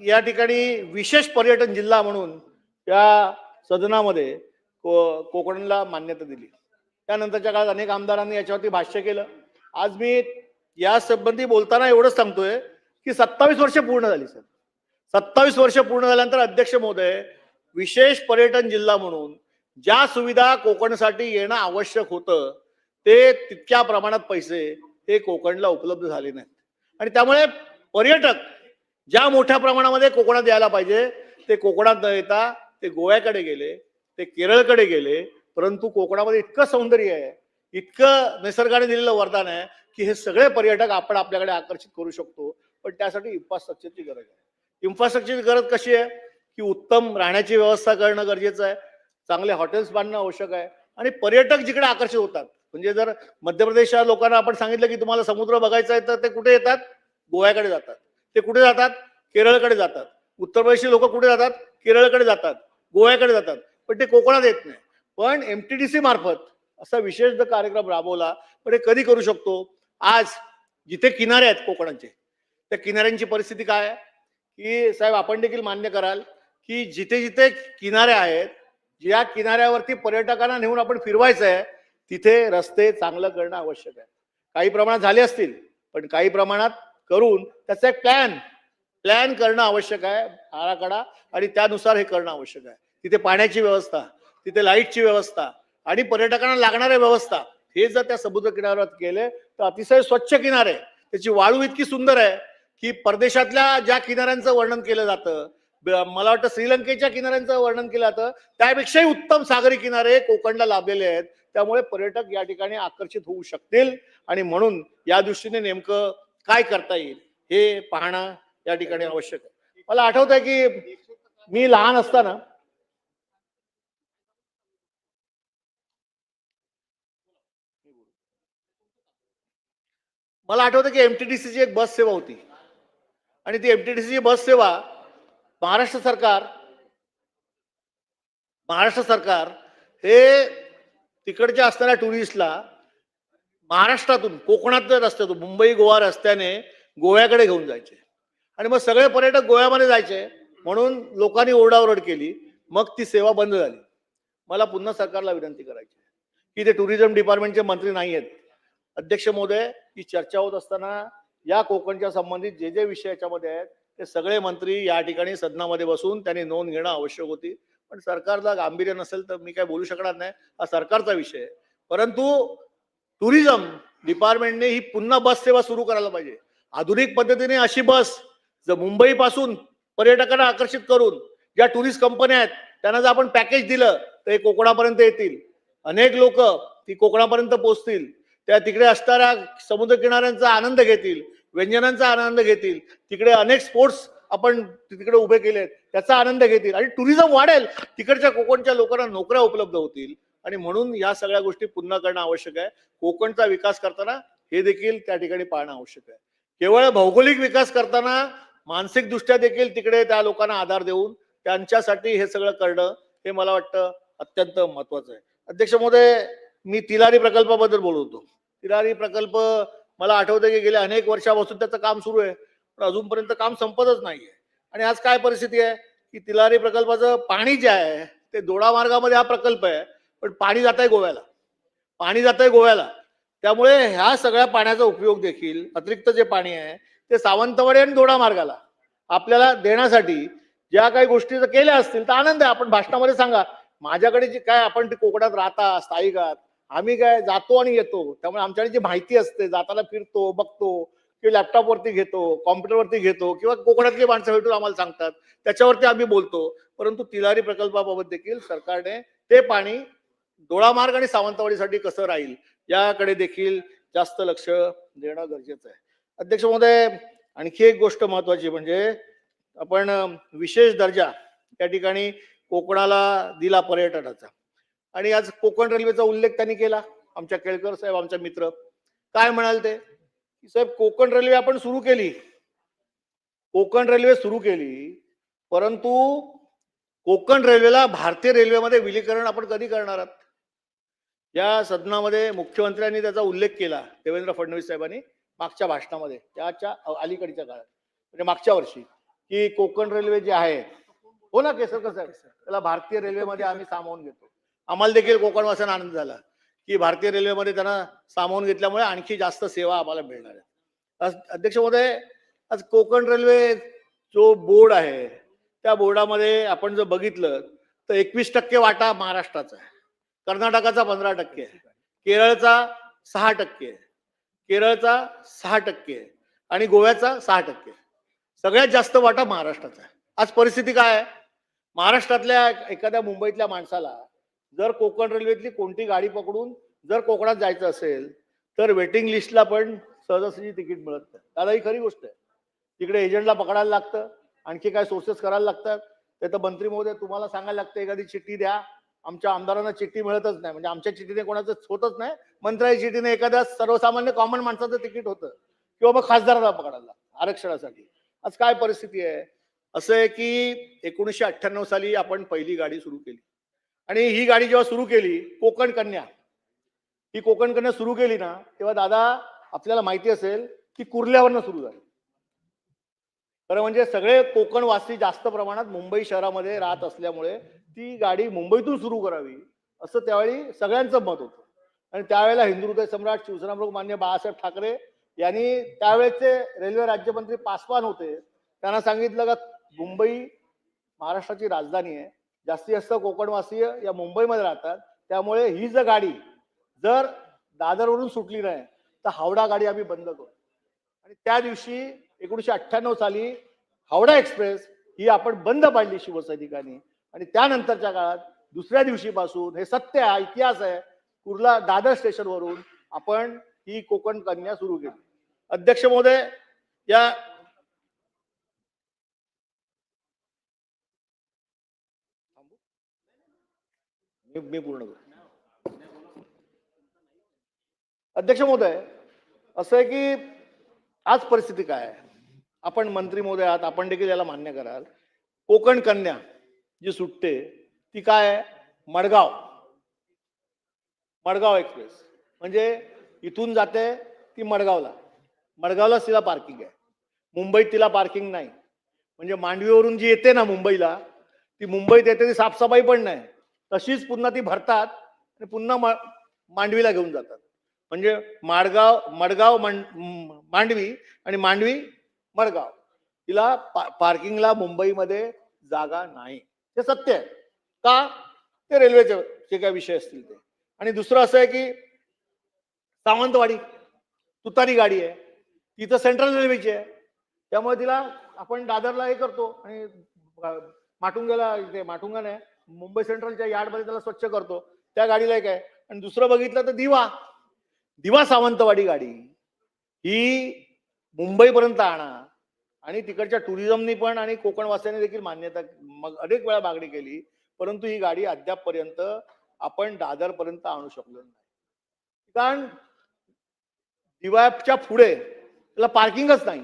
या ठिकाणी विशेष पर्यटन जिल्हा म्हणून या सदनामध्ये कोकणला मान्यता दिली. त्यानंतरच्या काळात अनेक आमदारांनी याच्यावरती भाष्य केलं. आज मी या संबंधी बोलताना एवढंच सांगतोय की 27 वर्ष पूर्ण झाली सर. 27 वर्ष पूर्ण झाल्यानंतर अध्यक्ष महोदय, विशेष पर्यटन जिल्हा म्हणून ज्या सुविधा कोकणसाठी येणं आवश्यक होतं ते तितक्या प्रमाणात पैसे हे कोकणला उपलब्ध झाले नाहीत. आणि त्यामुळे पर्यटक ज्या मोठ्या प्रमाणामध्ये कोकणात यायला पाहिजे ते कोकणात न येता ते गोव्याकडे गेले, ते केरळकडे गेले. परंतु कोकणामध्ये इतकं सौंदर्य आहे, इतकं निसर्गाने दिलेलं वरदान आहे की हे सगळे पर्यटक आपण आपल्याकडे आकर्षित करू शकतो. पण त्यासाठी इन्फ्रास्ट्रक्चरची गरज आहे. इन्फ्रास्ट्रक्चरची गरज कशी आहे की उत्तम राहण्याची व्यवस्था करणं गरजेचं आहे, चांगले हॉटेल्स बांधणं आवश्यक आहे आणि पर्यटक जिकडे आकर्षित होतात. म्हणजे जर मध्य प्रदेशच्या लोकांना आपण सांगितलं की तुम्हाला समुद्र बघायचा आहे तर ते कुठे येतात? गोव्याकडे जातात. ते कुठे जातात? केरळकडे जातात. उत्तर प्रदेशची लोक कुठे जातात? केरळकडे जातात, गोव्याकडे जातात. पण ते कोकणात येत नाही. पण MTDC मार्फत असा विशेष कार्यक्रम राबवला. पण हे कधी करू शकतो? आज जिथे किनारे आहेत कोकणाचे त्या किनाऱ्यांची परिस्थिती काय आहे की साहेब आपण देखील मान्य कराल की जिथे जिथे किनारे आहेत, ज्या किनाऱ्यावरती पर्यटकांना नेऊन आपण फिरवायचं आहे तिथे रस्ते चांगलं करणं आवश्यक आहे. काही प्रमाणात झाले असतील, पण काही प्रमाणात करून त्याचा एक प्लॅन करणं आवश्यक आहे, आराखडा, आणि त्यानुसार हे करणं आवश्यक आहे. तिथे पाण्याची व्यवस्था, तिथे लाईटची व्यवस्था आणि पर्यटकांना लागणाऱ्या व्यवस्था हे जर त्या समुद्र किनाऱ्यावर केले तर अतिशय स्वच्छ किनारे, त्याची वाळू इतकी सुंदर आहे की परदेशातल्या ज्या किनाऱ्यांचं वर्णन केलं जातं, मला वाटतं श्रीलंकेच्या किनाऱ्यांचं वर्णन केलं जातं त्यापेक्षाही उत्तम सागरी किनारे कोकणला लाभलेले आहेत. त्यामुळे पर्यटक या ठिकाणी आकर्षित होऊ शकतील आणि म्हणून या दृष्टीने नेमकं काय करता येईल हे पाहणं या ठिकाणी आवश्यक आहे. मला आठवत आहे की मी लहान असताना मला आठवतं की MTDCची एक बस सेवा होती आणि ती MTDCची बस सेवा महाराष्ट्र सरकार हे तिकडच्या असणाऱ्या टुरिस्टला महाराष्ट्रातून कोकणातल्या रस्त्यातून मुंबई गोवा रस्त्याने गोव्याकडे घेऊन जायचे आणि मग सगळे पर्यटक गोव्यामध्ये जायचे म्हणून लोकांनी ओरडाओरड केली. मग ती सेवा बंद झाली. मला पुन्हा सरकारला विनंती करायची की ते टुरिझम डिपार्टमेंटचे मंत्री नाही आहेत. अध्यक्ष महोदय, ही चर्चा होत असताना या कोकणच्या संबंधित जे जे विषय याच्यामध्ये आहेत ते सगळे मंत्री या ठिकाणी सदनामध्ये बसून त्यांनी नोंद घेणं आवश्यक होती. पण सरकारला गांभीर्य नसेल तर मी काय बोलू शकणार नाही, हा सरकारचा विषय आहे. परंतु टुरिझम डिपार्टमेंटने ही पुन्हा बस सेवा सुरू करायला पाहिजे. आधुनिक पद्धतीने अशी बस जर मुंबई पासून पर्यटकांना आकर्षित करून ज्या टुरिस्ट कंपन्या आहेत त्यांना जर आपण पॅकेज दिलं तर हे कोकणापर्यंत येतील. अनेक लोक ती कोकणापर्यंत पोहोचतील, त्या तिकडे असणाऱ्या समुद्र किनाऱ्यांचा आनंद घेतील, व्यंजनांचा आनंद घेतील. तिकडे अनेक स्पोर्ट्स आपण तिकडे उभे केलेत त्याचा आनंद घेतील आणि टुरिझम वाढेल. तिकडच्या कोकणच्या लोकांना नोकऱ्या उपलब्ध होतील आणि म्हणून या सगळ्या गोष्टी पुन्हा करणं आवश्यक आहे. कोकणचा विकास करताना हे देखील त्या ठिकाणी पाहणं आवश्यक आहे. केवळ भौगोलिक विकास करताना मानसिक दृष्ट्या देखील तिकडे त्या लोकांना आधार देऊन त्यांच्यासाठी हे सगळं करणं हे मला वाटतं अत्यंत महत्वाचं आहे. अध्यक्ष महोदय, मी तिलारी प्रकल्पाबद्दल बोलत होतो. तिलारी प्रकल्प मला आठवतं की गेल्या अनेक वर्षापासून त्याचं काम सुरू आहे, पण अजूनपर्यंत काम संपतच नाहीये. आणि आज काय परिस्थिती आहे की तिलारी प्रकल्पाचं पाणी जे आहे ते दोडा मार्गामध्ये हा प्रकल्प आहे, पण पाणी जात आहे गोव्याला. त्यामुळे ह्या सगळ्या पाण्याचा उपयोग देखील अतिरिक्त जे पाणी आहे ते सावंतवाडी आणि दोडा मार्गाला आपल्याला देण्यासाठी ज्या काही गोष्टी जर केल्या असतील तर आनंद आहे. आपण भाषणामध्ये सांगा माझ्याकडे जे काय आपण ते कोकणात राहता स्थायिक आहात, आम्ही काय जातो आणि येतो, त्यामुळे आमच्याकडे जी माहिती असते जाताना फिरतो बघतो किंवा लॅपटॉपवरती घेतो, कॉम्प्युटरवरती घेतो किंवा कोकणातली माणसं भेटून आम्हाला सांगतात, त्याच्यावरती आम्ही बोलतो. परंतु तिलारी प्रकल्पाबाबत देखील सरकारने ते पाणी डोळामार्ग आणि सावंतवाडीसाठी कसं राहील याकडे देखील जास्त लक्ष देणं गरजेचं आहे. अध्यक्ष महोदय, आणखी एक गोष्ट महत्वाची म्हणजे आपण विशेष दर्जा त्या ठिकाणी कोकणाला दिला पर्यटनाचा, आणि आज कोकण रेल्वेचा उल्लेख त्यांनी केला. आमच्या केळकर साहेब आमचे मित्र काय म्हणाल ते, की साहेब कोकण रेल्वे आपण सुरू केली, कोकण रेल्वे सुरू केली, परंतु कोकण रेल्वेला भारतीय रेल्वेमध्ये विलीकरण आपण कधी करणार आहात? या सदनामध्ये मुख्यमंत्र्यांनी त्याचा उल्लेख केला, देवेंद्र फडणवीस साहेबांनी मागच्या भाषणामध्ये, त्याच्या अलीकडच्या काळात म्हणजे मागच्या वर्षी, की कोकण रेल्वे जे आहे, हो ना केसरकर साहेब, त्याला भारतीय रेल्वेमध्ये आम्ही सामावून घेतो. आम्हाला देखील कोकणवासियांना आनंद झाला की भारतीय रेल्वेमध्ये त्यांना सामावून घेतल्यामुळे आणखी जास्त सेवा आम्हाला मिळणार आहे. आज अध्यक्ष महोदय, आज कोकण रेल्वे जो बोर्ड आहे त्या बोर्डामध्ये आपण जर बघितलं तर 21% वाटा महाराष्ट्राचा आहे, कर्नाटकाचा 15% आहे, केरळचा 6% आहे, केरळचा 6% आहे आणि गोव्याचा 6%. सगळ्यात जास्त वाटा महाराष्ट्राचा आहे. आज परिस्थिती काय आहे, महाराष्ट्रातल्या एखाद्या मुंबईतल्या माणसाला जर कोकण रेल्वेतली कोणती गाडी पकडून जर कोकणात जायचं असेल तर वेटिंग लिस्टला पण सहजासहजी तिकीट मिळत नाही. दादा ही खरी गोष्ट आहे. तिकडे एजंटला पकडायला लागतं, आणखी काय सोर्सेस करायला लागतात. ते तर मंत्री महोदय तुम्हाला सांगायला लागतं एखादी चिठ्ठी द्या, आमच्या आमदारांना चिठ्ठी मिळतच नाही, म्हणजे आमच्या चिठ्ठीने कोणाचं होतच नाही, मंत्र्याच्या चिठ्ठीने एखाद्या सर्वसामान्य कॉमन माणसाचं तिकीट होतं किंवा मग खासदाराला पकडायला आरक्षणासाठी. आज काय परिस्थिती आहे, असं आहे की 1998 साली आपण पहिली गाडी सुरू केली आणि ही गाडी जेव्हा सुरू केली कोकण कन्या, ही कोकण कन्या सुरू केली ना तेव्हा दादा आपल्याला माहिती असेल की कुर्ल्यावरनं सुरू झाली. खरं म्हणजे सगळे कोकणवासी जास्त प्रमाणात मुंबई शहरामध्ये राहत असल्यामुळे ती गाडी मुंबईतून सुरू करावी असं त्यावेळी सगळ्यांचं मत होतं. आणि त्यावेळेला हिंदुहृदय सम्राट शिवसेनाप्रमुख मान्य बाळासाहेब ठाकरे यांनी त्यावेळेचे रेल्वे राज्यमंत्री पासवान होते, त्यांना सांगितलं का मुंबई महाराष्ट्राची राजधानी आहे, जास्तीत जास्त कोकणवासीय या मुंबईमध्ये राहतात, त्यामुळे ही जर गाडी जर दादरवरून सुटली नाही तर हावडा गाडी आम्ही बंद करू. आणि त्या दिवशी 1998 साली हावडा एक्सप्रेस ही आपण बंद पाडली शिवसैनिकांनी, आणि त्यानंतरच्या काळात दुसऱ्या दिवशीपासून हे सत्य आहे, इतिहास आहे, कुर्ला दादर स्टेशनवरून आपण ही कोकण कन्या सुरू केली. अध्यक्ष महोदय, या मी पूर्ण करतो. अध्यक्ष महोदय, असं आहे की आज परिस्थिती काय आहे, आपण मंत्री महोदय आहात, आपण देखील याला मान्य कराल, कोकण कन्या जी सुटते ती काय आहे, मडगाव मडगाव एक्सप्रेस, म्हणजे इथून जाते ती मडगावलाच तिला पार्किंग आहे, मुंबईत तिला पार्किंग नाही. म्हणजे मांडवीवरून जी येते ना मुंबईला, ती मुंबईत येते ती साफसफाई पण नाही, तशीच पुन्हा ती भरतात आणि पुन्हा मांडवीला घेऊन जातात. म्हणजे मडगाव मांडवी आणि मांडवी मडगाव, तिला पार्किंगला मुंबईमध्ये जागा नाही. हे सत्य आहे का, ते रेल्वेचे जे काही विषय असतील ते. आणि दुसरं असं आहे की सावंतवाडी तुतारी गाडी आहे, तिथं सेंट्रल रेल्वेची आहे, त्यामुळे तिला आपण दादरला हे करतो आणि माटुंग्याला, इथे माटुंगा नाही, मुंबई सेंट्रलच्या यार्डमध्ये त्याला स्वच्छ करतो, त्या गाडीला एक आहे. आणि दुसरं बघितलं तर दिवा सावंतवाडी गाडी ही मुंबईपर्यंत आणा, आणि तिकडच्या टुरिझमनी पण आणि कोकणवासियांनी देखील मान्यता मग अनेक वेळा मागणी केली, परंतु ही गाडी अद्यापपर्यंत आपण दादरपर्यंत आणू शकलो नाही, कारण दिवाच्या पुढे त्याला पार्किंगच नाही.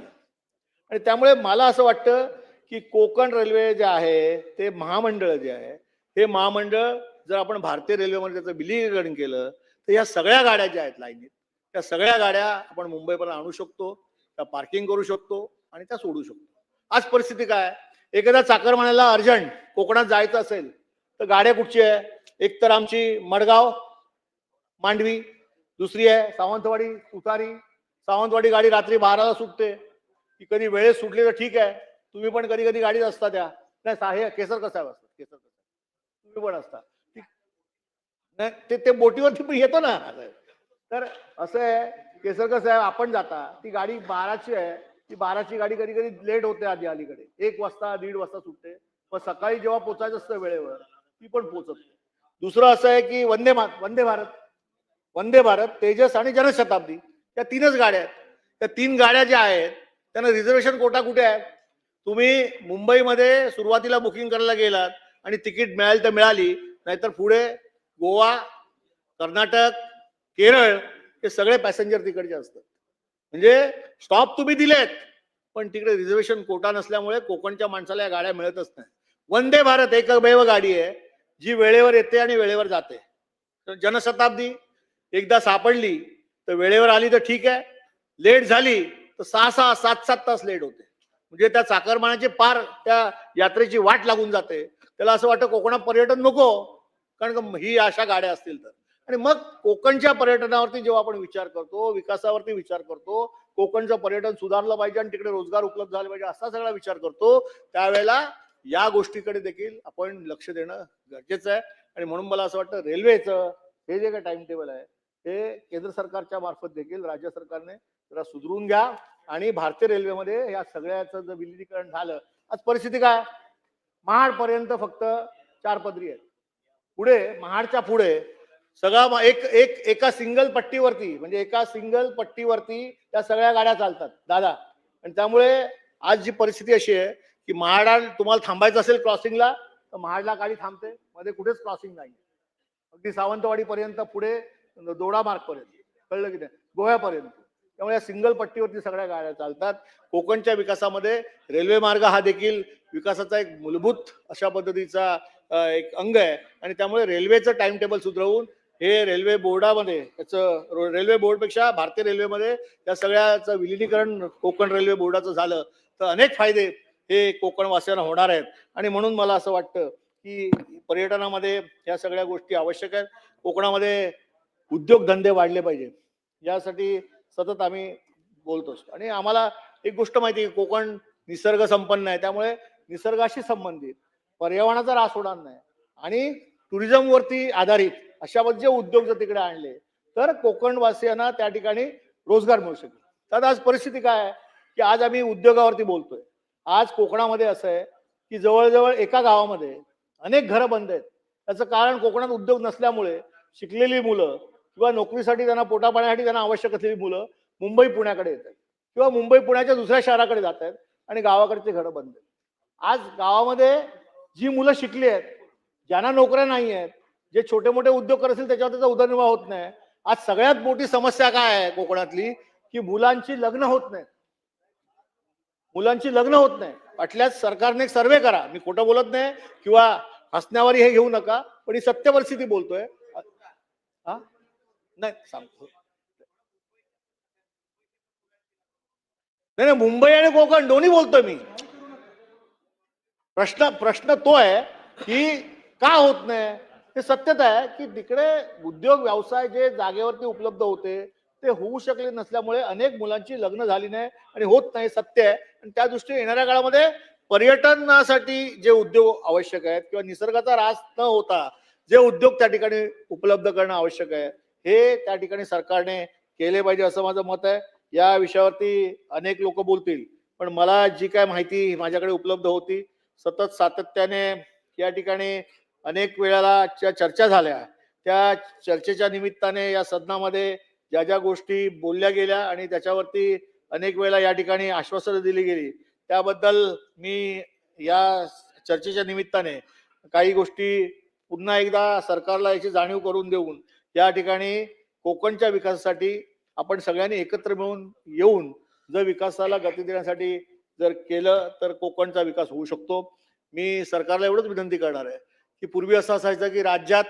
आणि त्यामुळे मला असं वाटतं की कोकण रेल्वे जे आहे ते महामंडळ जे आहे, हे महामंडळ जर आपण भारतीय रेल्वेमध्ये त्याचं विलीनीकरण केलं तर या सगळ्या गाड्या ज्या आहेत लाईनीत, त्या सगळ्या गाड्या आपण मुंबईपर्यंत आणू शकतो, त्या पार्किंग करू शकतो आणि त्या सोडू शकतो. आज परिस्थिती काय, एखाद्या चाकरमान्याला अर्जंट कोकणात जायचं असेल तर गाड्या कुठची आहे, एक तर आमची मडगाव मांडवी, दुसरी आहे सावंतवाडी तुतारी. सावंतवाडी गाडी रात्री 12ला सुटते, ती कधी वेळेत सुटली तर ठीक आहे, तुम्ही पण कधी कधी गाडीत असता त्या, नाही हे केसरकर साहेब असतात, केसरकर तुम्ही पण असता, नाही ते बोटीवरती पण येतो ना. तर असं आहे, केसरकर साहेब आपण जाता, ती गाडी 12ची आहे, ती 12ची गाडी कधी कधी लेट होते आधी अलीकडे 1 वाजता 1:30 वाजता सुटते. मग सकाळी जेव्हा पोचायचं असतं वेळेवर ती पण पोचत नाही. दुसरं असं आहे की वंदे भारत, तेजस आणि जनशताब्दी या 3च गाड्या आहेत. त्या 3 गाड्या ज्या आहेत त्यांना रिझर्वेशन कोटा कुठे आहे? तुम्ही मुंबईमध्ये सुरुवातीला बुकिंग करायला गेलात आणि तिकीट मिळाली तर मिळाली, नाहीतर पुढे गोवा, कर्नाटक, केरळ हे सगळे पॅसेंजर तिकडचे असतात. म्हणजे स्टॉप तुम्ही दिलेत, पण तिकडे रिझर्वेशन कोटा नसल्यामुळे कोकणच्या माणसाला या गाड्या मिळतच नाही. वंदे भारत एकमेव गाडी आहे जी वेळेवर येते आणि वेळेवर जाते. तर जनशताब्दी एकदा सापडली तर वेळेवर आली तर ठीक आहे, लेट झाली तर 6-6, 7-7 तास लेट होते. म्हणजे त्या चाकरमान्याची पार त्या यात्रेची वाट लागून जाते. त्याला असं वाटतं कोकणात पर्यटन नको, कारण ही अशा गाड्या असतील तर. आणि मग कोकणच्या पर्यटनावरती जेव्हा आपण विचार करतो, विकासावरती विचार करतो, कोकणचं पर्यटन सुधारलं पाहिजे आणि तिकडे रोजगार उपलब्ध झाले पाहिजे असा सगळा विचार करतो, त्यावेळेला या गोष्टीकडे देखील आपण लक्ष देणं गरजेचं आहे. आणि म्हणून मला असं वाटतं रेल्वेचं हे जे काही टाइम टेबल आहे ते केंद्र सरकारच्या मार्फत देखील राज्य सरकारने जरा सुधरून घ्या. आणि भारतीय रेल्वेमध्ये या सगळ्याचं जर विलिनीकरण झालं, आज परिस्थिती काय, महाड पर्यंत फक्त 4 पदरी आहेत. पुढे महाडच्या पुढे सगळा एका सिंगल पट्टीवरती, म्हणजे एका सिंगल पट्टीवरती त्या सगळ्या गाड्या चालतात दादा. आणि त्यामुळे आज जी परिस्थिती अशी आहे की महाडा तुम्हाला थांबायचं असेल क्रॉसिंगला तर महाडला गाडी थांबते, मध्ये कुठेच क्रॉसिंग नाही. अगदी सावंतवाडी पर्यंत, पुढे दोडा मार्ग पर्यंत, कळलं की नाही, गोव्यापर्यंत. त्यामुळे या सिंगल पट्टीवरती सगळ्या गाड्या चालतात. कोकणच्या विकासामध्ये रेल्वे मार्ग हा देखील विकासाचा एक मूलभूत अशा पद्धतीचा एक अंग आहे. आणि त्यामुळे रेल्वेचं टाइम टेबल सुधारवून हे रेल्वे बोर्डामध्ये त्याचं, रेल्वे बोर्डपेक्षा भारतीय रेल्वेमध्ये त्या सगळ्याचं विलिनीकरण कोकण रेल्वे बोर्डाचं झालं तर अनेक फायदे हे कोकणवासियांना होणार आहेत. आणि म्हणून मला असं वाटतं की पर्यटनामध्ये या सगळ्या गोष्टी आवश्यक आहेत. कोकणामध्ये उद्योगधंदे वाढले पाहिजे यासाठी सतत आम्ही बोलत असतो. आणि आम्हाला एक गोष्ट माहिती आहे, कोकण निसर्ग संपन्न आहे, त्यामुळे निसर्गाशी संबंधित, पर्यावरणाचा ऱ्हास होणार नाही आणि टुरिझम वरती आधारित अशा जे उद्योग जर तिकडे आणले तर कोकणवासियांना त्या ठिकाणी रोजगार मिळू शकेल. तर आज परिस्थिती काय आहे की आज आम्ही उद्योगावरती बोलतोय. आज कोकणामध्ये असं आहे की जवळजवळ एका गावामध्ये अनेक घरं बंद आहेत. त्याचं कारण कोकणात उद्योग नसल्यामुळे शिकलेली मुलं किंवा नोकरीसाठी त्यांना पोटापाण्यासाठी त्यांना आवश्यक असलेली मुलं मुंबई पुण्याकडे येत आहेत किंवा मुंबई पुण्याच्या दुसऱ्या शहराकडे जात आहेत आणि गावाकडचे घरं बंद आहेत. आज गावामध्ये जी मुलं शिकली आहेत, ज्यांना नोकऱ्या नाही आहेत, जे छोटे मोठे उद्योग करत असतील त्याच्यावर त्याचा उदरनिर्वाह होत नाही. आज सगळ्यात मोठी समस्या काय आहे कोकणातली की मुलांची लग्न होत नाही. मुलांची लग्न होत नाही. वाटल्यास सरकारने एक सर्वे करा, मी खोटं बोलत नाही किंवा हसण्यावर हे घेऊ नका, पण ही सत्य परिस्थिती बोलतोय. हा नाही सांगतो, नाही नाही, मुंबई आणि कोकण दोन्ही बोलतोय मी. प्रश्न तो आहे की का होत नाही. हे सत्यता आहे की तिकडे उद्योग व्यवसाय जे जागेवरती उपलब्ध होते ते होऊ शकले नसल्यामुळे अनेक मुलांची लग्न झाली नाही आणि होत नाही, सत्य आहे. आणि त्या दृष्टीने येणाऱ्या काळामध्ये पर्यटनासाठी जे उद्योग आवश्यक आहेत किंवा निसर्गाचा ऱ्हास न होता जे उद्योग त्या ठिकाणी उपलब्ध करणं आवश्यक आहे हे त्या ठिकाणी सरकारने केले पाहिजे असं माझं मत आहे. या विषयावरती अनेक लोक बोलतील, पण मला जी काय माहिती माझ्याकडे उपलब्ध होती सतत सातत्याने या ठिकाणी अनेक वेळेला चर्चा झाल्या, त्या चर्चेच्या निमित्ताने या सदनामध्ये ज्या ज्या गोष्टी बोलल्या गेल्या आणि त्याच्यावरती अनेक वेळेला या ठिकाणी आश्वासनं दिली गेली त्याबद्दल मी या चर्चेच्या निमित्ताने काही गोष्टी पुन्हा एकदा सरकारला याची जाणीव करून देऊन या ठिकाणी कोकणच्या विकासासाठी आपण सगळ्यांनी एकत्र मिळून येऊन जर विकासाला गती देण्यासाठी जर केलं तर कोकणचा विकास होऊ शकतो. मी सरकारला एवढंच विनंती करणार आहे की पूर्वी असं असायचं की राज्यात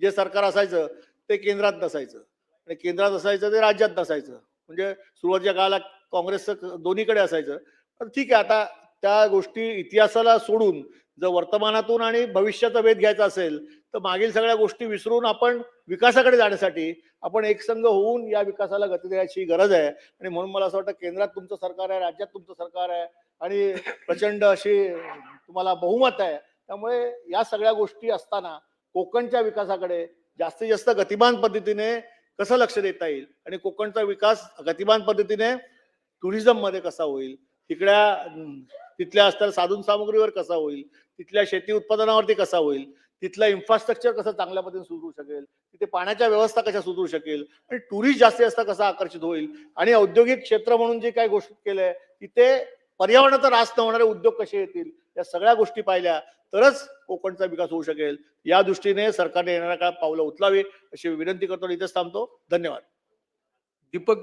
जे सरकार असायचं ते केंद्रात नसायचं आणि केंद्रात असायचं ते राज्यात नसायचं. म्हणजे सुरुवातीच्या काळाला काँग्रेसचं दोन्हीकडे असायचं. तर ठीक आहे, आता त्या गोष्टी इतिहासाला सोडून जर वर्तमानातून आणि भविष्याचा वेध घ्यायचा असेल तर मागील सगळ्या गोष्टी विसरून आपण विकासाकडे जाण्यासाठी आपण एकसंघ होऊन या विकासाला गती देण्याची गरज आहे. आणि म्हणून मला असं वाटतं केंद्रात तुमचं सरकार आहे, राज्यात तुमचं सरकार आहे आणि प्रचंड अशी तुम्हाला बहुमत आहे. त्यामुळे या सगळ्या गोष्टी असताना कोकणच्या विकासाकडे जास्तीत जास्त गतिमान पद्धतीने कसं लक्ष देता येईल आणि कोकणचा विकास गतिमान पद्धतीने टुरिझम मध्ये कसा होईल, तिथल्या असणाऱ्या साधन सामुग्रीवर कसा होईल, तिथल्या शेती उत्पादनावरती कसा होईल, तिथलं इन्फ्रास्ट्रक्चर कसं चांगल्या पद्धतीने सुधरू शकेल, तिथे पाण्याच्या व्यवस्था कशा सुधरू शकेल आणि टुरिस्ट जास्तीत जास्त कसा आकर्षित होईल आणि औद्योगिक क्षेत्र म्हणून जे काही गोष्टी केलंय तिथे पर्यावरणाचा ऱ्हास न होणारे उद्योग कसे येतील, या सगळ्या गोष्टी पाहिल्या तरच कोकणचा विकास होऊ शकेल. या दृष्टीने सरकारने येणाऱ्या काळात पावलं उचलावी अशी विनंती करतो आणि इथेच थांबतो. धन्यवाद. दीपक